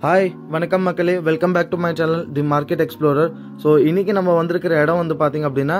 Hi வணக்கம் மக்களே, welcome back to my channel the market explorer. So இன்றைக்கி நம்ம வந்திருக்கிற இடம் வந்து பார்த்திங்க அப்படின்னா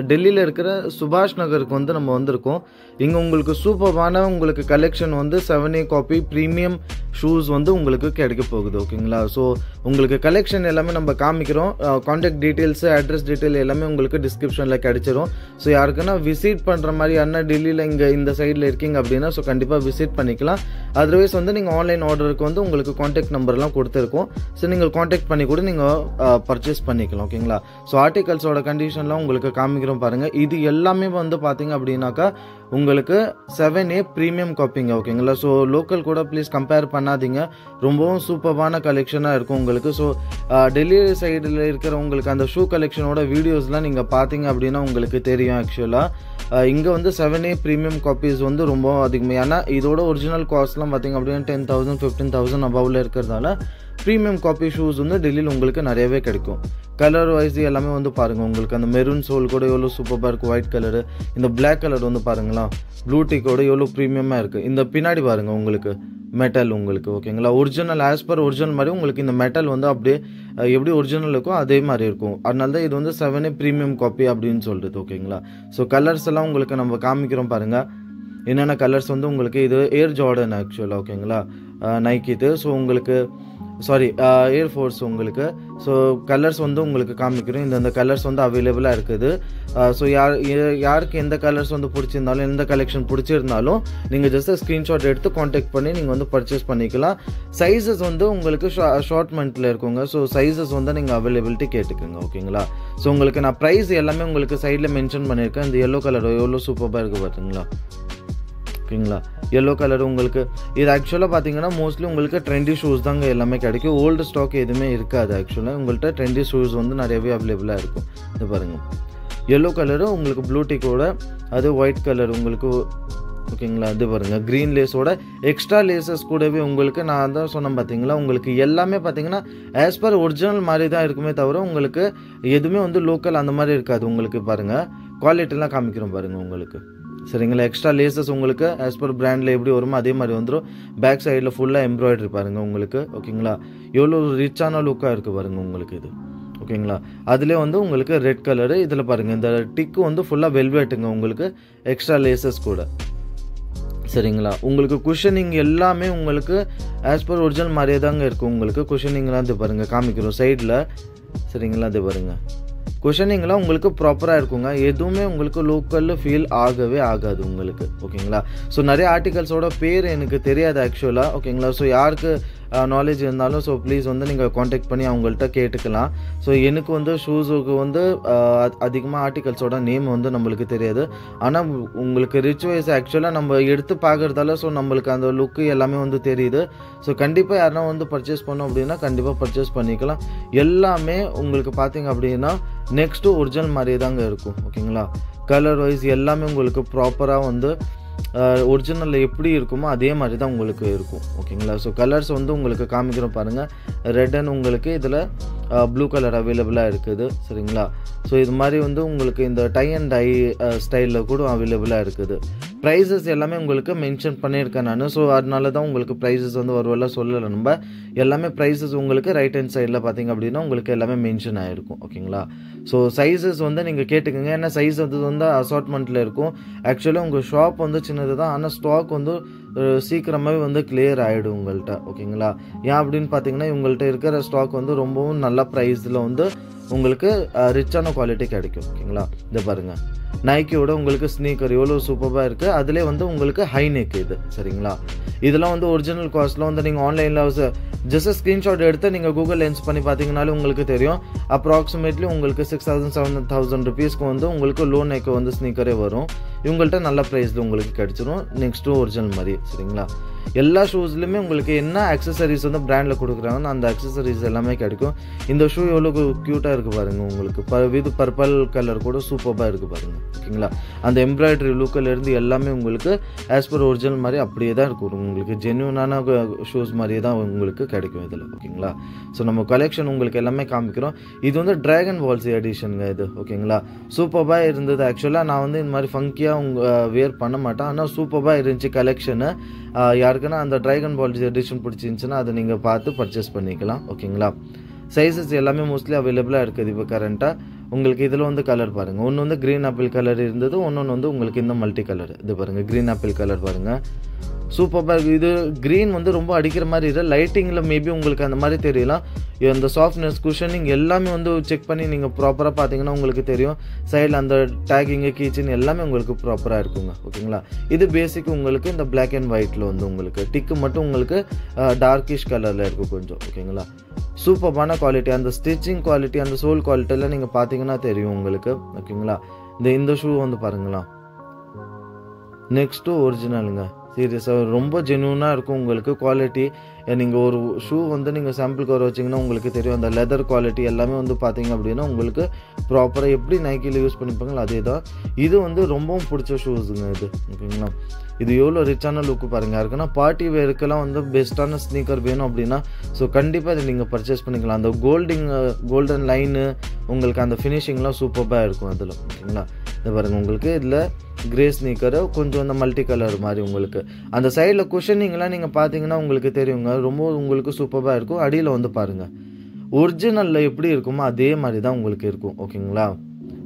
டெல்லியில் இருக்கிற சுபாஷ் நகருக்கு வந்து நம்ம வந்திருக்கோம். இங்கே உங்களுக்கு சூப்பரான உங்களுக்கு கலெக்ஷன் வந்து 7A காப்பி ப்ரீமியம் ஷூஸ் வந்து உங்களுக்கு கிடைக்க போகுது. ஓகேங்களா? ஸோ உங்களுக்கு கலெக்ஷன் எல்லாமே நம்ம காமிக்கிறோம். கான்டாக்ட் டீட்டெயில்ஸு, அட்ரஸ் டீட்டெயில் எல்லாமே உங்களுக்கு டிஸ்கிரிப்ஷனில் கிடைச்சிரும். ஸோ யாருக்குன்னா விசிட் பண்ணுற மாதிரி அண்ணா டெல்லியில் இங்கே இந்த சைடில் இருக்கீங்க அப்படின்னா ஸோ கண்டிப்பாக விசிட் பண்ணிக்கலாம். அதர்வைஸ் வந்து நீங்கள் ஆன்லைன் ஆர்டருக்கு வந்து உங்களுக்கு கான்டாக்ட் நம்பர்லாம் கொடுத்துருக்கோம். ஸோ நீங்கள் கான்டாக்ட் பண்ணி கூட நீங்கள் பர்ச்சேஸ் பண்ணிக்கலாம். ஓகேங்களா? ஸோ ஆர்டிகல்ஸோட கண்டிஷன்லாம் உங்களுக்கு காமிக்கிறோம் பாருங்கள். இது எல்லாமே வந்து பார்த்தீங்க அப்படின்னாக்கா உங்களுக்கு 7A ப்ரீமியம் காப்பிங்க. ஓகேங்களா? ஸோ லோக்கல் கூட ப்ளீஸ் கம்பேர் பண்ணாதீங்க, ரொம்பவும் சூப்பரான கலெக்ஷனாக இருக்கும் உங்களுக்கு. ஸோ டெல்லி சைடில் இருக்கிற உங்களுக்கு அந்த ஷூ கலெக்ஷனோட வீடியோஸ்லாம் நீங்கள் பார்த்தீங்க அப்படின்னா உங்களுக்கு தெரியும். ஆக்சுவலாக இங்கே வந்து 7A ப்ரீமியம் காப்பீஸ் வந்து ரொம்ப அதிகமாக, ஏன்னா இதோட ஒரிஜினல் காஸ்ட்லாம் பார்த்தீங்க அப்படின்னா 10,000 15,000 அபவ்ல இருக்கிறதால ப்ரீமியம் காப்பி ஷூஸ் வந்து டெல்லியில் உங்களுக்கு நிறையவே கிடைக்கும். கலர் வைஸ் எல்லாமே வந்து பாருங்கள், உங்களுக்கு அந்த மெரூன் சோல் கூட எவ்வளோ சூப்பராக இருக்குது, ஒயிட் கலரு, இந்த பிளாக் கலர் வந்து பாருங்களா, ப்ளூ டிக்கோட எவ்வளோ ப்ரீமியமாக இருக்குது. இந்த பின்னாடி பாருங்கள் உங்களுக்கு மெட்டல் உங்களுக்கு. ஓகேங்களா? ஒரிஜினல் ஆஸ் பர் ஒரிஜினல் மாதிரி உங்களுக்கு இந்த மெட்டல் வந்து அப்படியே எப்படி ஒரிஜினல் இருக்கோ அதே மாதிரி இருக்கும். அதனால தான் இது வந்து 7A ப்ரீமியம் காப்பி அப்படின்னு சொல்கிறது. ஓகேங்களா? ஸோ கலர்ஸ் எல்லாம் உங்களுக்கு நம்ம காமிக்கிறோம் பாருங்கள். என்னென்ன கலர்ஸ் வந்து உங்களுக்கு இது ஏர் ஜார்டன் ஆக்சுவலாக. ஓகேங்களா? நைக் இது. ஸோ உங்களுக்கு ஏர் ஃபோர்ஸ் உங்களுக்கு. ஸோ கலர்ஸ் வந்து உங்களுக்கு காமிக்கிறோம். இந்த கலர்ஸ் வந்து அவைலபிளாக இருக்குது. ஸோ யாருக்கு எந்த கலர்ஸ் வந்து பிடிச்சிருந்தாலும், எந்த கலெக்ஷன் பிடிச்சிருந்தாலும் நீங்கள் ஜஸ்ட் ஸ்க்ரீன்ஷாட் எடுத்து காண்டாக்ட் பண்ணி நீங்கள் வந்து பர்ச்சேஸ் பண்ணிக்கலாம். சைஸஸ் வந்து உங்களுக்கு ஷார்ட்மெண்ட்டில் இருக்குங்க. ஸோ சைஸஸ் வந்து நீங்கள் அவைலபிலிட்டி கேட்டுக்கோங்க. ஓகேங்களா? ஸோ உங்களுக்கு நான் ப்ரைஸ் எல்லாமே உங்களுக்கு சைடில் மென்ஷன் பண்ணியிருக்கேன். இந்த எல்லோ கலர் எவ்வளோ சூப்பராக இருக்குது பார்த்தீங்களா? ஓகேங்களா? எல்லோ கலர் உங்களுக்கு இது ஆக்சுவலாக பார்த்தீங்கன்னா மோஸ்ட்லி உங்களுக்கு ட்ரெண்டி ஷூஸ் தாங்க எல்லாமே கிடைக்கும். ஓல்டு ஸ்டாக் எதுவுமே இருக்காது. ஆக்சுவலாக உங்கள்கிட்ட ட்ரெண்டி ஷூஸ் வந்து நிறையவே அவைலபிளாக இருக்கும். இது பாருங்கள், எல்லோ கலரு உங்களுக்கு ப்ளூ டிக்கோட, அது ஒயிட் கலர் உங்களுக்கு. ஓகேங்களா? இது பாருங்கள், க்ரீன் லேஸோட எக்ஸ்ட்ரா லேசஸ் கூடவே உங்களுக்கு. நான் தான் சொன்னேன் பார்த்தீங்களா, உங்களுக்கு எல்லாமே பார்த்தீங்கன்னா ஆஸ் பர் ஒரிஜினல் மாதிரி தான் இருக்குமே தவிர உங்களுக்கு எதுவுமே வந்து லோக்கல் அந்த மாதிரி இருக்காது. உங்களுக்கு பாருங்கள், குவாலிட்டிலாம் காமிக்கிறோம் பாருங்கள் உங்களுக்கு. சரிங்களா? எக்ஸ்ட்ரா லேசஸ் உங்களுக்கு ஆஸ் பர் பிராண்டில் எப்படி வருமோ அதே மாதிரி வந்துடும். பேக் சைடில் ஃபுல்லாக எம்ப்ராய்டரி பாருங்கள் உங்களுக்கு. ஓகேங்களா? எவ்வளோ ரிச்சான லுக்காக இருக்குது பாருங்கள் உங்களுக்கு இது. ஓகேங்களா? அதிலே வந்து உங்களுக்கு ரெட் கலரு. இதில் பாருங்கள், இந்த டிக்கு வந்து ஃபுல்லாக வெல்வெட்டுங்க உங்களுக்கு, எக்ஸ்ட்ரா லேசஸ் கூட. சரிங்களா? உங்களுக்கு குஷனிங் எல்லாமே உங்களுக்கு ஆஸ் பர் ஒரிஜினல் மாதிரியே தாங்க இருக்கும். உங்களுக்கு குஷனிங்லாம் இது பாருங்கள் காமிக்கிறோம் சைடில். சரிங்களா? இது பாருங்கள், குஷனிங்லாம் உங்களுக்கு ப்ராப்பராக இருக்குங்க. எதுவுமே உங்களுக்கு லோக்கலில் ஃபீல் ஆகவே ஆகாது உங்களுக்கு. ஓகேங்களா? ஸோ நிறைய ஆர்டிகல்ஸோட பேர் எனக்கு தெரியாது ஆக்சுவலாக. ஓகேங்களா? ஸோ யாருக்கு நாலேஜ் இருந்தாலும் ஸோ ப்ளீஸ் வந்து நீங்கள் காண்டாக்ட் பண்ணி அவங்கள்ட்ட கேட்டுக்கலாம். ஸோ எனக்கு வந்து ஷூஸுக்கு வந்து அதிகமாக ஆர்டிகல்ஸோட நேம் வந்து நம்மளுக்கு தெரியாது. ஆனால் உங்களுக்கு ரிச் வைஸ் ஆக்சுவலாக நம்ம எடுத்து பார்க்குறதால ஸோ நம்மளுக்கு அந்த லுக்கு எல்லாமே வந்து தெரியுது. ஸோ கண்டிப்பாக யாருனா வந்து பர்ச்சேஸ் பண்ணோம் அப்படின்னா கண்டிப்பாக பர்ச்சேஸ் பண்ணிக்கலாம். எல்லாமே உங்களுக்கு பார்த்தீங்க அப்படின்னா நெக்ஸ்ட்டு ஒரிஜினல் மாதிரியே தாங்க இருக்கும். ஓகேங்களா? கலர் வைஸ் எல்லாமே உங்களுக்கு ப்ராப்பராக வந்து ஒரிஜினலில் எப்படி இருக்குமோ அதே மாதிரி தான் உங்களுக்கு இருக்கும். ஓகேங்களா? ஸோ கலர்ஸ் வந்து உங்களுக்கு காமிக்கிறோம் பாருங்கள். ரெட் அண்ட் உங்களுக்கு இதில் ப்ளூ கலர் அவைலபிளாக இருக்குது. சரிங்களா? ஸோ இது மாதிரி வந்து உங்களுக்கு இந்த டை அண்ட் டை ஸ்டைலில் கூட அவைலபிளாக இருக்குது. ப்ரைஸஸ் எல்லாமே உங்களுக்கு மென்ஷன் பண்ணியிருக்கேன் நான். ஸோ அதனால தான் உங்களுக்கு ப்ரைஸஸ் வந்து ஒருவேளை சொல்லலை. நம்ம எல்லாமே ப்ரைஸஸ் உங்களுக்கு ரைட் ஹேண்ட் சைடில் பார்த்தீங்க அப்படின்னா உங்களுக்கு எல்லாமே மென்ஷன் ஆகிருக்கும். ஓகேங்களா? ஸோ சைஸஸ் வந்து நீங்கள் கேட்டுக்கோங்க. ஏன்னா சைஸ் வந்து அசார்ட்மெண்ட்டில் இருக்கும். ஆக்சுவலாக உங்கள் ஷாப் வந்து சின்னது தான், ஆனால் ஸ்டாக் வந்து சீக்கிரமாகவே வந்து கிளியர் ஆகிடும் உங்கள்கிட்ட. ஓகேங்களா? ஏன் அப்படின்னு பார்த்தீங்கன்னா இவங்கள்ட்ட இருக்கிற ஸ்டாக் வந்து ரொம்பவும் நல்ல ப்ரைஸில் வந்து உங்களுக்கு ரிச்சான குவாலிட்டி கிடைக்கும். ஓகேங்களா? இதை பாருங்கள், நைக்கியோட உங்களுக்கு ஸ்னீக்கர் எவ்வளோ சூப்பராக இருக்குது. அதிலே வந்து உங்களுக்கு ஹை நெக் இது. சரிங்களா? இதெல்லாம் வந்து ஒரிஜினல் காஸ்ட்டில் வந்து நீங்கள் ஆன்லைனில் ஜஸ்ட் ஸ்க்ரீன்ஷாட் எடுத்து நீங்கள் கூகுள் லென்ஸ் பண்ணி பார்த்தீங்கனாலும் உங்களுக்கு தெரியும். அப்ராக்சிமேட்லி உங்களுக்கு 6,000 7,000 ருபீஸ்க்கு வந்து உங்களுக்கு லோ நெக் வந்து ஸ்னீக்கரே வரும். இவங்கள்ட்ட நல்ல ப்ரைஸில் உங்களுக்கு கிடச்சிரும். நெக்ஸ்ட்டு ஒரிஜினல் மாதிரி. சரிங்களா? எல்லா ஷூஸ்லையுமே உங்களுக்கு என்ன அக்சசரிஸ் வந்து பிராண்டில் கொடுக்குறாங்கன்னா அந்த அக்சசரிஸ் எல்லாமே கிடைக்கும். இந்த ஷூ எவ்வளோ க்யூட்டாக இருக்குது பாருங்கள் உங்களுக்கு. இது பர்பிள் கலர் கூட சூப்பராக இருக்குது பாருங்கள். ஓகேங்களா? அந்த எம்ப்ராய்டரி லுக்கிலேருந்து எல்லாமே உங்களுக்கு ஆஸ் பர் ஒரிஜினல் மாதிரி அப்படியே தான் இருக்கும். உங்களுக்கு ஜென்யூனான ஷூஸ் மாதிரியே தான் உங்களுக்கு கிடைக்கும் இதில். ஓகேங்களா? ஸோ நம்ம கலெக்ஷன் உங்களுக்கு எல்லாமே காமிக்கிறோம். இது வந்து டிராகன் வால்ஸ் எடிஷனுங்க இது. ஓகேங்களா? சூப்பராக இருந்தது. ஆக்சுவலாக நான் வந்து இந்த மாதிரி ஃபங்கியாக வேர் பண்ண மாட்டேன், ஆனால் சூப்பராக இருந்துச்சு கலெக்ஷனு. யாருக்குன்னா அந்த ட்ராகன் பால் எடிஷன் பிடிச்சிருந்துச்சுன்னா அதை நீங்கள் பார்த்து பர்ச்சேஸ் பண்ணிக்கலாம். ஓகேங்களா. சைஸஸ் எல்லாமே மோஸ்ட்லி அவைலபிளாக இருக்குது இப்போ கரண்ட்டாக. உங்களுக்கு இதில் வந்து கலர் பாருங்கள், ஒன்று வந்து க்ரீன் ஆப்பிள் கலர் இருந்தது, ஒன்று வந்து உங்களுக்கு இந்த மல்டி கலர். இது பாருங்கள், க்ரீன் ஆப்பிள் கலர் பாருங்கள், சூப்பராக இருக்குது. இது க்ரீன் வந்து ரொம்ப அடிக்கிற மாதிரி இல்லை, லைட்டிங்கில் மேபி உங்களுக்கு அந்த மாதிரி தெரியலாம். இந்த சாஃப்ட்னஸ் குஷனிங் எல்லாமே வந்து செக் பண்ணி நீங்கள் ப்ராப்பராக பார்த்தீங்கன்னா உங்களுக்கு தெரியும். சைடில் அந்த டேக்கிங்கு கீச்சின் எல்லாமே உங்களுக்கு ப்ராப்பராக இருக்குங்க. ஓகேங்களா. இது பேசிக் உங்களுக்கு இந்த பிளாக் அண்ட் ஒயிட்டில் வந்து உங்களுக்கு டிக்கு மட்டும் உங்களுக்கு டார்க்கிஷ் கலரில் இருக்கும் கொஞ்சம். ஓகேங்களா. சூப்பரான குவாலிட்டி, அந்த ஸ்டிச்சிங் குவாலிட்டி, அந்த சோல் குவாலிட்டியெல்லாம் நீங்கள் பார்த்தீங்கன்னா தெரியும் உங்களுக்கு. ஓகேங்களா. இந்த ஷூ வந்து பாருங்களா, நெக்ஸ்ட்டு ஒரிஜினலுங்க. சீரியஸாக ரொம்ப ஜென்யூனாக இருக்கும் உங்களுக்கு குவாலிட்டி. நீங்கள் ஒரு ஷூ வந்து நீங்கள் சாம்பிள் கவர் வச்சிங்கன்னா உங்களுக்கு தெரியும். அந்த லெதர் குவாலிட்டி எல்லாமே வந்து பார்த்தீங்க அப்படின்னா உங்களுக்கு ப்ராப்பராக எப்படி நைக்கியில் யூஸ் பண்ணிப்பாங்களோ அதே தான். இது வந்து ரொம்பவும் பிடிச்ச ஷூஸுங்க இது. ஓகேங்களா. இது எவ்வளோ ரிச்சான லுக்கு பாருங்கள். யாருக்குன்னா பார்ட்டி வேருக்கெல்லாம் வந்து பெஸ்ட்டான ஸ்னீக்கர் வேணும் அப்படின்னா ஸோ கண்டிப்பாக இதை நீங்கள் பர்ச்சேஸ் பண்ணிக்கலாம். அந்த கோல்டன் லைனு உங்களுக்கு அந்த ஃபினிஷிங்லாம் சூப்பராக இருக்கும் அதில். ஓகேங்களா. இது பாருங்கள், உங்களுக்கு இதில் கிரே ஸ்னீக்கரு கொஞ்சம் அந்த மல்டி கலர் மாதிரி உங்களுக்கு அந்த சைடில் குஷனிங்லாம் நீங்கள் பார்த்தீங்கன்னா உங்களுக்கு தெரியுங்க, ரொம்ப உங்களுக்கு சூப்பராக இருக்கும். அடியில் வந்து பாருங்கள், ஒரிஜினலில் எப்படி இருக்குமோ அதே மாதிரி தான் உங்களுக்கு இருக்கும். ஓகேங்களா.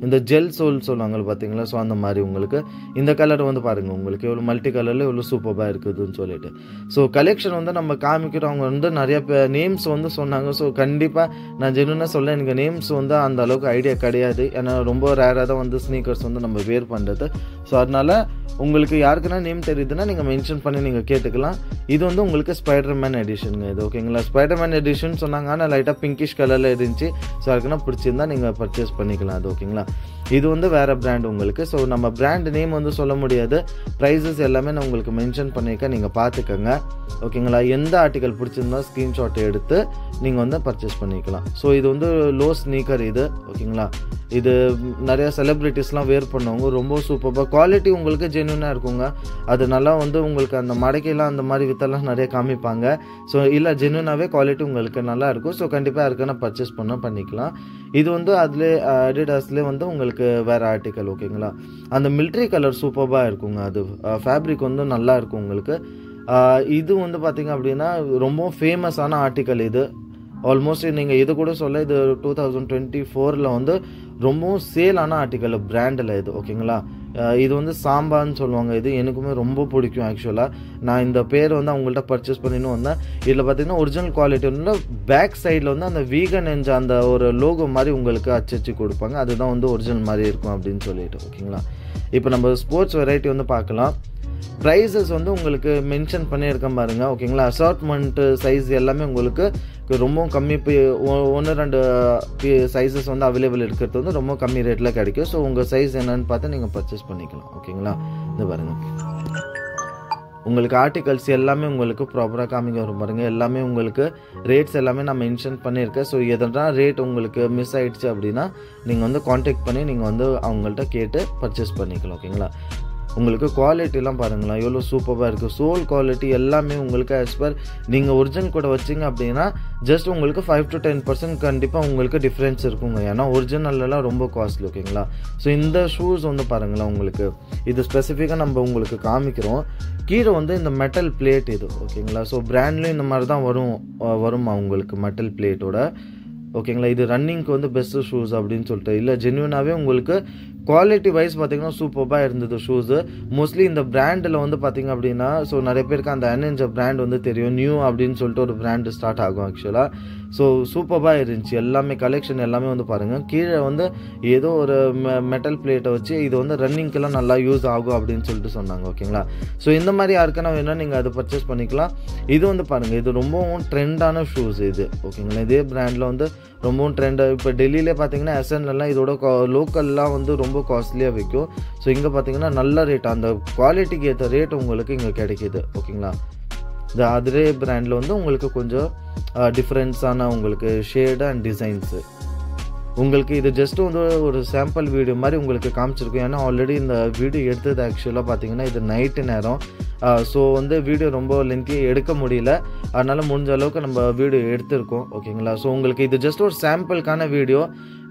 இந்த ஜெல் சோல் சொல்லுவாங்க பார்த்தீங்களா, ஸோ அந்த மாதிரி உங்களுக்கு இந்த கலர் வந்து பாருங்கள், உங்களுக்கு எவ்வளோ மல்டி கலரில் எவ்வளோ சூப்பராக இருக்குதுன்னு சொல்லிட்டு. ஸோ கலெக்ஷன் வந்து நம்ம காமிக்கிறவங்க வந்து நிறைய நேம்ஸ் வந்து சொன்னாங்க. ஸோ கண்டிப்பாக நான் ஜென்யூனாக சொல்ல, எனக்கு நேம்ஸ் வந்து அந்த அளவுக்கு ஐடியா கிடையாது. ஏன்னா ரொம்ப ரேராக தான் வந்து ஸ்னீக்கர்ஸ் வந்து நம்ம வேர் பண்ணுறது. ஸோ அதனால் உங்களுக்கு யாருக்குன்னா நேம் தெரியுதுன்னா நீங்கள் மென்ஷன் பண்ணி நீங்கள் கேட்டுக்கலாம். இது வந்து உங்களுக்கு ஸ்பைடர்மேன் எடிஷனுங்க இது. ஓகேங்களா. ஸ்பைடர்மேன் எடிஷன் சொன்னாங்க, ஆனால் லைட்டாக பிங்கிஷ் கலரில் இருந்துச்சு. ஸோ அதுக்குன்னா பிடிச்சிருந்தா நீங்கள் பர்ச்சேஸ் பண்ணிக்கலாம் அது. ஓகேங்களா. இது வந்து வேறு பிராண்ட் உங்களுக்கு. ஸோ நம்ம பிராண்ட் நேம் வந்து சொல்ல முடியாது, ப்ரைஸஸ் எல்லாமே நான் உங்களுக்கு மென்ஷன் பண்ணியிருக்கேன், நீங்கள் பார்த்துக்கோங்க. ஓகேங்களா. எந்த ஆர்டிக்கல் பிடிச்சிருந்தா ஸ்க்ரீன்ஷாட் எடுத்து நீங்கள் வந்து பர்ச்சேஸ் பண்ணிக்கலாம். ஸோ இது வந்து லோ ஸ்னீக்கர் இது. ஓகேங்களா. இது நிறையா செலிப்ரிட்டிஸ்லாம் வேர் பண்ணுவாங்க, ரொம்ப சூப்பராக குவாலிட்டி உங்களுக்கு ஜென்யூனாக இருக்குங்க. அது நல்லா வந்து உங்களுக்கு அந்த மடக்கையெல்லாம் அந்த மாதிரி வித்தெல்லாம் நிறைய காமிப்பாங்க. ஸோ இல்லை, ஜென்யூனாகவே குவாலிட்டி உங்களுக்கு நல்லா இருக்கும். ஸோ கண்டிப்பாக இருக்குன்னா பர்ச்சேஸ் பண்ணிக்கலாம். இது வந்து அதிலே அடிடாஸ்லேயே வந்து உங்களுக்கு வேறு ஆர்டிக்கல். ஓகேங்களா. அந்த மிலிட்ரி கலர் சூப்பராக இருக்குங்க, அது ஃபேப்ரிக் வந்து நல்லா இருக்கும் உங்களுக்கு. இது வந்து பார்த்திங்க அப்படின்னா ரொம்ப ஃபேமஸான ஆர்டிக்கல் இது. ஆல்மோஸ்ட் நீங்கள் இது கூட சொல்ல, இது 2024 வந்து ரொம்பவும் சேலான ஆர்டிக்கல் பிராண்டில் இது. ஓகேங்களா. இது வந்து சாம்பான்னு சொல்லுவாங்க. இது எனக்குமே ரொம்ப பிடிக்கும் ஆக்சுவலாக. நான் இந்த பேர் வந்து அவங்கள்ட்ட பர்ச்சேஸ் பண்ணின்னு வந்தேன். இதில் பார்த்தீங்கன்னா ஒரிஜினல் குவாலிட்டி வந்து பேக் சைடில் வந்து அந்த வீகன் என்ற அந்த ஒரு லோகோ மாதிரி உங்களுக்கு அச்சடிச்சு கொடுப்பாங்க. அதுதான் வந்து ஒரிஜினல் மாதிரி இருக்கும் அப்படின்னு சொல்லிட்டு. ஓகேங்களா. இப்போ நம்ம ஸ்போர்ட்ஸ் வெரைட்டி வந்து பார்க்கலாம். ப்ரைஸஸ் வந்து உங்களுக்கு மென்ஷன் பண்ணியிருக்கேன் பாருங்கள். ஓகேங்களா. அசார்ட்மெண்ட்டு சைஸ் எல்லாமே உங்களுக்கு ரொம்பவும் கம்மி, 1-2 சைஸஸ் வந்து அவைலபிள் இருக்கிறது வந்து ரொம்ப கம்மி ரேட்டில் கிடைக்கும். ஸோ உங்கள் சைஸ் என்னன்னு பார்த்து நீங்கள் பர்ச்சேஸ் பண்ணிக்கலாம். ஓகேங்களா. இது பாருங்கள், உங்களுக்கு ஆர்டிகல்ஸ் எல்லாமே உங்களுக்கு ப்ராப்பராக காமிக்க வரும் பாருங்கள். எல்லாமே உங்களுக்கு ரேட்ஸ் எல்லாமே நான் மென்ஷன் பண்ணியிருக்கேன். ஸோ எதனா ரேட் உங்களுக்கு மிஸ் ஆகிடுச்சு அப்படின்னா நீங்கள் வந்து காண்டாக்ட் பண்ணி நீங்கள் வந்து அவங்கள்ட்ட கேட்டு பர்ச்சேஸ் பண்ணிக்கலாம். ஓகேங்களா. உங்களுக்கு குவாலிட்டிலாம் பாருங்களேன் எவ்வளோ சூப்பராக இருக்குது. சோல் குவாலிட்டி எல்லாமே உங்களுக்கு ஆஸ் பர் நீங்கள் ஒரிஜினல் கூட வச்சிங்க அப்படின்னா ஜஸ்ட் உங்களுக்கு 5 to 10% கண்டிப்பாக உங்களுக்கு டிஃப்ரென்ஸ் இருக்குங்க. ஏன்னா ஒரிஜினல்லாம் ரொம்ப காஸ்ட்லி. ஓகேங்களா. ஸோ இந்த ஷூஸ் வந்து பாருங்களேன், உங்களுக்கு இது ஸ்பெசிஃபிக்காக நம்ம உங்களுக்கு காமிக்கிறோம். கீழே வந்து இந்த மெட்டல் பிளேட் இது. ஓகேங்களா. ஸோ பிராண்ட்லேயும் இந்த மாதிரி தான் வருமா உங்களுக்கு மெட்டல் பிளேட்டோட. ஓகேங்களா. இது ரன்னிங்க்கு வந்து பெஸ்ட்டு ஷூஸ் அப்படின்னு சொல்லிட்டு இல்லை, ஜென்யூனாகவே உங்களுக்கு குவாலிட்டி வைஸ் பார்த்தீங்கன்னா சூப்பராக இருந்தது ஷூஸு. மோஸ்ட்லி இந்த பிராண்டில் வந்து பார்த்திங்க அப்படின்னா ஸோ நிறைய பேருக்கு அந்த அன்என்ஜ பிராண்ட் வந்து தெரியும். நியூ அப்படின்னு சொல்லிட்டு ஒரு பிராண்டு ஸ்டார்ட் ஆகும் ஆக்சுவலாக. ஸோ சூப்பராக இருந்துச்சு எல்லாமே, கலெக்ஷன் எல்லாமே வந்து பாருங்கள். கீழே வந்து ஏதோ ஒரு மெட்டல் பிளேட்டை வச்சு இது வந்து ரன்னிங்க்கெல்லாம் நல்லா யூஸ் ஆகும் அப்படின்னு சொல்லிட்டு சொன்னாங்க. ஓகேங்களா. ஸோ இந்த மாதிரி யாருக்கான வேணால் நீங்கள் அதை பர்ச்சேஸ் பண்ணிக்கலாம். இது வந்து பாருங்கள், இது ரொம்பவும் ட்ரெண்டான ஷூஸ் இது. ஓகேங்களா. இதே பிராண்டில் வந்து ரொம்பவும் ட்ரெண்டாக இப்போ டெல்லியிலே பார்த்தீங்கன்னா எஸ்என்லாம் இதோட லோக்கல்லாம் வந்து ரொம்ப காஸ்ட்லியாக விற்கும். ஸோ இங்கே பார்த்தீங்கன்னா நல்ல ரேட், அந்த குவாலிட்டிக்கு ஏற்ற ரேட் உங்களுக்கு இங்கே கிடைக்கிது. ஓகேங்களா. இந்த அதே பிராண்டில் வந்து உங்களுக்கு கொஞ்சம் டிஃப்ரென்ஸான உங்களுக்கு ஷேடு அண்ட் டிசைன்ஸு. உங்களுக்கு இது ஜஸ்ட் வந்து ஒரு சாம்பிள் வீடியோ மாதிரி உங்களுக்கு காமிச்சிருக்கும். ஏன்னா ஆல்ரெடி இந்த வீடியோ எடுத்தது ஆக்சுவலாக பார்த்தீங்கன்னா இது நைட்டு நேரம். ஸோ வந்து வீடியோ ரொம்ப லென்த்தியாக எடுக்க முடியல, அதனால் முடிஞ்ச அளவுக்கு நம்ம வீடியோ எடுத்திருக்கோம். ஓகேங்களா. ஸோ உங்களுக்கு இது ஜஸ்ட் ஒரு சாம்பிளுக்கான வீடியோ.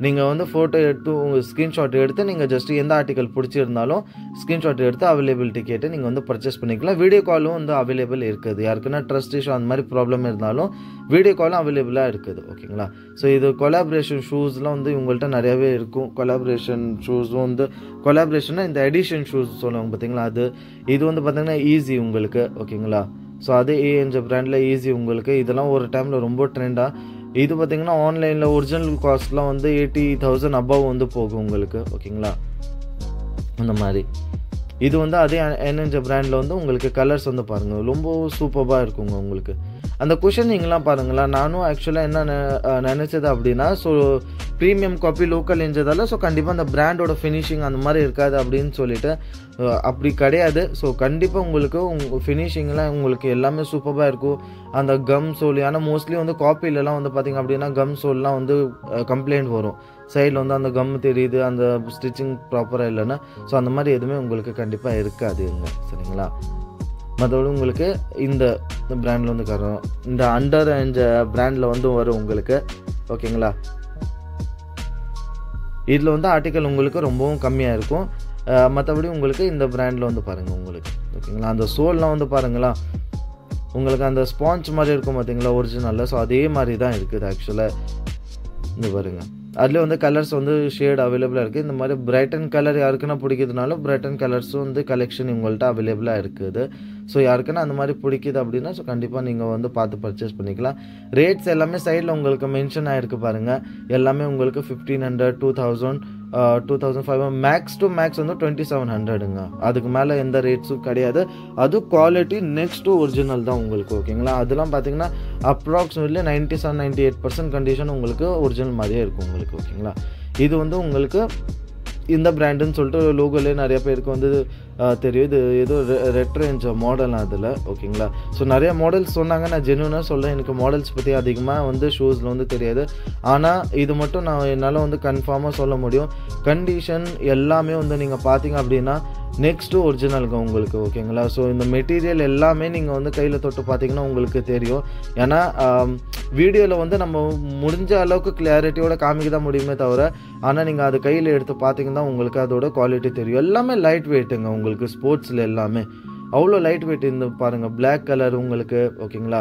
நீங்கள் வந்து ஃபோட்டோ எடுத்து உங்கள் ஸ்க்ரீன்ஷாட் எடுத்து நீங்கள் ஜஸ்ட் எந்த ஆர்டிக்கல் பிடிச்சிருந்தாலும் ஸ்க்ரீன்ஷாட் எடுத்து அவைலபிலிட்டி கேட்டு நீங்கள் வந்து பர்ச்சேஸ் பண்ணிக்கலாம். வீடியோ காலும் வந்து அவைலபிள் இருக்குது. யாருக்குன்னா ட்ரஸ்ட் இஷ்யூ அந்த மாதிரி ப்ராப்ளம் இருந்தாலும் வீடியோ காலும் அவைலபிளாக இருக்குது. ஓகேங்களா. ஸோ இது கொலாபரேஷன் ஷூஸ்லாம் வந்து உங்கள்கிட்ட நிறையாவே இருக்கும். கொலாபரேஷன் ஷூஸும் வந்து கொலாபரேஷன்னா இந்த எடிஷன் ஷூஸ் சொல்லுவாங்க பார்த்தீங்களா, இது வந்து பார்த்தீங்கன்னா ஈஸி உங்களுக்கு. ஓகேங்களா. ஸோ அது ஏஎன்ஜே பிராண்டில் ஈஸி உங்களுக்கு. இதெல்லாம் ஒரு டைமில் ரொம்ப ட்ரெண்டாக. இது பார்த்தீங்கன்னா ஆன்லைனில் ஒரிஜினல் காஸ்ட்லாம் வந்து 80,000 அபவ் வந்து போகும் உங்களுக்கு. ஓகேங்களா. அந்த மாதிரி இது வந்து அதே ஏஎன்ஜே பிராண்டில் வந்து உங்களுக்கு கலர்ஸ் வந்து பாருங்கள் ரொம்ப சூப்பராக இருக்குங்க உங்களுக்கு. அந்த குஷனிங்லாம் பாருங்களா. நானும் ஆக்சுவலாக என்ன நினச்சது அப்படின்னா, ஸோ ப்ரீமியம் காப்பி லோக்கல் எஞ்சதால ஸோ கண்டிப்பாக அந்த பிராண்டோட ஃபினிஷிங் அந்த மாதிரி இருக்காது அப்படின்னு சொல்லிட்டு அப்படி கிடையாது. ஸோ கண்டிப்பாக உங்களுக்கு உங்கள் ஃபினிஷிங்லாம் உங்களுக்கு எல்லாமே சூப்பராக இருக்கும். அந்த கம் சோல், ஆனால் மோஸ்ட்லி வந்து காப்பிலலாம் வந்து பார்த்திங்க அப்படின்னா கம் சோல்லாம் வந்து கம்ப்ளைண்ட் வரும். சைடில் வந்து அந்த கம் தெரியுது, அந்த ஸ்டிச்சிங் ப்ராப்பராக இல்லைன்னா. ஸோ அந்த மாதிரி எதுவுமே உங்களுக்கு கண்டிப்பாக இருக்காதுங்க. சரிங்களா. மற்றபடி உங்களுக்கு இந்த பிராண்டில் வந்து இந்த அண்டர் ஏஞ்ச பிராண்டில் வந்து வரும் உங்களுக்கு. ஓகேங்களா. இதில் வந்து ஆர்டிக்கல் உங்களுக்கு ரொம்பவும் கம்மியாக இருக்கும். மற்றபடி உங்களுக்கு இந்த பிராண்டில் வந்து பாருங்கள் உங்களுக்கு. ஓகேங்களா. அந்த சோல்லாம் வந்து பாருங்களா உங்களுக்கு அந்த ஸ்பாஞ்ச் மாதிரி இருக்கும் பார்த்தீங்களா ஒரிஜினலில். ஸோ அதே மாதிரி தான் இருக்குது ஆக்சுவலாக. இந்த பாருங்கள் அதில் வந்து கலர்ஸ் வந்து ஷேட் அவைலபிளாக இருக்குது. இந்த மாதிரி பிரைட்டன் கலர் யாருக்குன்னா பிடிக்கிறதுனால பிரைட்டன் கலர்ஸும் வந்து கலெக்ஷன் உங்கள்கிட்ட அவைலபிளாக இருக்குது. ஸோ யாருக்குன்னா அந்த மாதிரி பிடிக்குது அப்படின்னா ஸோ கண்டிப்பாக நீங்கள் வந்து பார்த்து பர்ச்சேஸ் பண்ணிக்கலாம். ரேட்ஸ் எல்லாமே சைடில் உங்களுக்கு மென்ஷன் ஆகிருக்கு பாருங்கள். எல்லாமே உங்களுக்கு 1500, 2000, 2500, மேக்ஸ் டு மேக்ஸ் வந்து 2700ங்க. அதுக்கு மேலே எந்த ரேட்ஸும் கிடையாது. அது குவாலிட்டி நெக்ஸ்ட் டு ஒரிஜினல் தான் உங்களுக்கு. ஓகேங்களா. அதெல்லாம் பார்த்தீங்கன்னா அப்ராக்சிமேட்லி 97-98% கண்டிஷன் உங்களுக்கு ஒரிஜினல் மாதிரியே இருக்கும் உங்களுக்கு. ஓகேங்களா. இது வந்து உங்களுக்கு இந்த பிராண்டுன்னு சொல்லிட்டு லோகோலே நிறைய பேருக்கு வந்து தெரியும். இது ஏதோ ரெட்ரேஞ்ச் மாடல் அதில். ஓகேங்களா. ஸோ நிறைய மாடல்ஸ் சொன்னாங்க. நான் ஜென்யூனாக சொல்கிறேன், எனக்கு மாடல்ஸ் பற்றி அதிகமாக வந்து ஷூஸில் வந்து தெரியாது. ஆனால் இது மட்டும் நான் என்னால் வந்து கன்ஃபார்மாக சொல்ல முடியும். கண்டிஷன் எல்லாமே வந்து நீங்கள் பார்த்தீங்க அப்படின்னா நெக்ஸ்ட்டு ஒரிஜினலுங்க உங்களுக்கு. ஓகேங்களா. ஸோ இந்த மெட்டீரியல் எல்லாமே நீங்கள் வந்து கையில் தொட்டு பார்த்தீங்கன்னா உங்களுக்கு தெரியும். ஏன்னா வீடியோவில் வந்து நம்ம முடிஞ்ச அளவுக்கு கிளாரிட்டியோட காமிக்க தான் முடியுமே தவிர, ஆனால் நீங்கள் அது கையில் எடுத்து பார்த்தீங்கன்னா உங்களுக்கு அதோட குவாலிட்டி தெரியும். எல்லாமே லைட் வெயிட்டுங்க உங்களுக்கு. ஸ்போர்ட்ஸில் எல்லாமே அவ்வளோ லைட் வெயிட். இந்த பாருங்கள் பிளாக் கலர் உங்களுக்கு. ஓகேங்களா.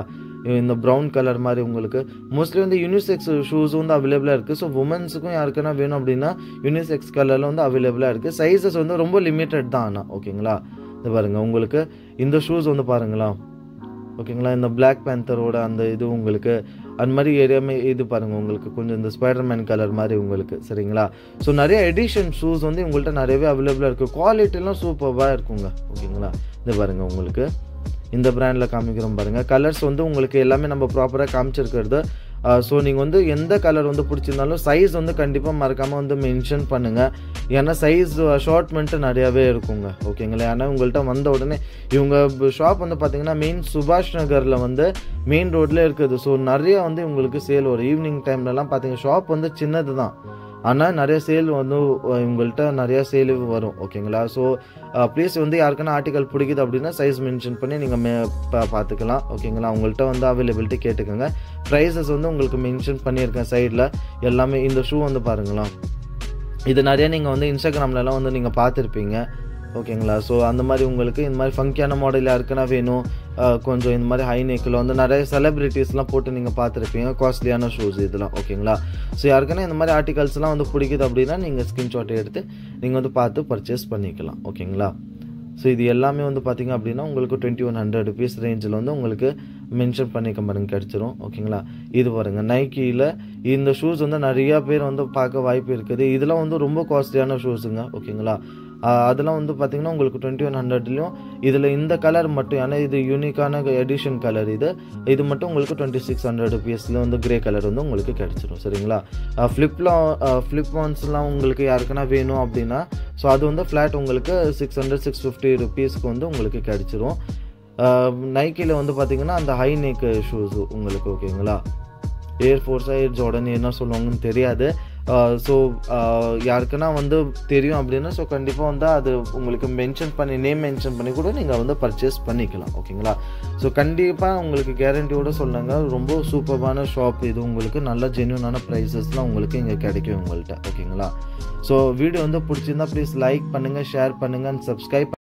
இந்த ப்ரௌன் கலர் மாதிரி உங்களுக்கு மோஸ்ட்லி வந்து யூனிசெக்ஸ் ஷூஸ் வந்து அவைலபிளாக இருக்குது. ஸோ உமன்ஸுக்கும் யாருக்குன்னா வேணும் அப்படின்னா யூனிசெக்ஸ் கலரில் வந்து அவைலபிளாக இருக்குது. சைஸஸ் வந்து ரொம்ப லிமிட்டட் தான் ஆனால். ஓகேங்களா. இது பாருங்கள் உங்களுக்கு இந்த ஷூஸ் வந்து பாருங்களா. ஓகேங்களா. இந்த பிளாக் பேந்தரோட அந்த இது உங்களுக்கு அந்த மாதிரி ஏரியாமே இது பாருங்கள் உங்களுக்கு கொஞ்சம் இந்த ஸ்பைடர்மேன் கலர் மாதிரி உங்களுக்கு. சரிங்களா. ஸோ நிறைய எடிஷன் ஷூஸ் வந்து உங்கள்கிட்ட நிறையவே அவைலபிளாக இருக்குது. குவாலிட்டிலாம் சூப்பராக இருக்குங்க. ஓகேங்களா. இது பாருங்கள் உங்களுக்கு இந்த பிராண்டில் காமிக்கிறோம் பாருங்கள். கலர்ஸ் வந்து உங்களுக்கு எல்லாமே நம்ம ப்ராப்பராக காமிச்சிருக்கிறது. ஸோ நீங்கள் வந்து எந்த கலர் வந்து பிடிச்சிருந்தாலும் சைஸ் வந்து கண்டிப்பாக மறக்காமல் வந்து மென்ஷன் பண்ணுங்கள். ஏன்னா சைஸ் ஷார்ட்மெண்ட்டு நிறையாவே இருக்குங்க. ஓகேங்களா. ஏன்னா உங்கள்கிட்ட வந்த உடனே இவங்க ஷாப் வந்து பார்த்தீங்கன்னா மெயின் சுபாஷ் நகரில் வந்து மெயின் ரோட்டில் இருக்குது. ஸோ நிறைய வந்து உங்களுக்கு சேல் வரும். ஈவினிங் டைம்லலாம் பார்த்தீங்க ஷாப் வந்து சின்னது தான், ஆனால் நிறைய சேல் வந்து உங்கள்கிட்ட நிறையா சேல் வரும். ஓகேங்களா. ஸோ ப்ளீஸ் வந்து யாருக்குன்னா ஆர்டிக்கல் பிடிக்குது அப்படின்னா சைஸ் மென்ஷன் பண்ணி நீங்கள் பார்த்துக்கலாம். ஓகேங்களா. உங்கள்கிட்ட வந்து அவைலபிலிட்டி கேட்டுக்கோங்க. ப்ரைஸஸ் வந்து உங்களுக்கு மென்ஷன் பண்ணியிருக்கேன் சைடில் எல்லாமே. இந்த ஷூ வந்து பாருங்களா. இது நிறையா நீங்கள் வந்து இன்ஸ்டாகிராம்லலாம் வந்து நீங்கள் பார்த்துருப்பீங்க. ஓகேங்களா. ஸோ அந்த மாதிரி உங்களுக்கு இந்த மாதிரி ஃபங்கியான மாடல் யாருக்குன்னா வேணும், கொஞ்சம் இந்த மாதிரி ஹை நெக்கில் வந்து நிறைய செலிப்ரிட்டிஸ்லாம் போட்டு நீங்கள் பார்த்துருப்பீங்க. காஸ்ட்லியான ஷூஸ் இதெல்லாம். ஓகேங்களா. ஸோ யாருக்குன்னா இந்த மாதிரி ஆர்டிகல்ஸ்லாம் வந்து பிடிக்குது அப்படின்னா நீங்கள் ஸ்க்ரீன்ஷாட் எடுத்து நீங்கள் வந்து பார்த்து பர்ச்சேஸ் பண்ணிக்கலாம். ஓகேங்களா. ஸோ இது எல்லாமே வந்து பார்த்திங்க அப்படின்னா உங்களுக்கு 2100 rupees ரேஞ்சில் வந்து உங்களுக்கு மென்ஷன் பண்ணிக்க பாருங்க கிடச்சிரும். ஓகேங்களா. இது பாருங்கள் நைக்கியில் இந்த ஷூஸ் வந்து நிறையா பேர் வந்து பார்க்க வாய்ப்பு இருக்குது. இதெல்லாம் வந்து ரொம்ப காஸ்ட்லியான ஷூஸுங்க. ஓகேங்களா. அதெல்லாம் வந்து பார்த்திங்கன்னா உங்களுக்கு 2100லையும் இதில் இந்த கலர் மட்டும், ஏன்னா இது யூனிக்கான எடிஷன் கலர், இது மட்டும் உங்களுக்கு 2600 rupeesல வந்து கிரே கலர் வந்து உங்களுக்கு கிடச்சிரும். சரிங்களா. ஃப்ளிப் ஒன்ஸ்லாம் உங்களுக்கு யாருக்குன்னா வேணும் அப்படின்னா ஸோ அது வந்து ஃப்ளாட் உங்களுக்கு 600-650 rupeesக்கு வந்து உங்களுக்கு கிடச்சிரும். நைக்கியில் வந்து பார்த்திங்கன்னா அந்த ஹை நெக் ஷூஸு உங்களுக்கு. ஓகேங்களா. ஏர்ஃபோர்ஸா ஏர் ஜார்டன் என்ன சொல்லுவாங்கன்னு தெரியாது. ஸோ யாருக்குன்னா வந்து தெரியும் அப்படின்னா ஸோ கண்டிப்பாக வந்து அது உங்களுக்கு நேம் மென்ஷன் பண்ணி கூட நீங்கள் வந்து பர்ச்சேஸ் பண்ணிக்கலாம். ஓகேங்களா? ஸோ கண்டிப்பாக உங்களுக்கு கேரண்டியோடு சொல்லுங்க, ரொம்ப சூப்பரான ஷாப் இது. உங்களுக்கு நல்ல ஜென்யூனான ப்ரைஸஸ்லாம் உங்களுக்கு இங்கே கிடைக்கும் உங்கள்கிட்ட. ஓகேங்களா? ஸோ வீடியோ வந்து பிடிச்சிருந்தா ப்ளீஸ் லைக் பண்ணுங்கள், ஷேர் பண்ணுங்கள் அண்ட் சப்ஸ்கிரைப்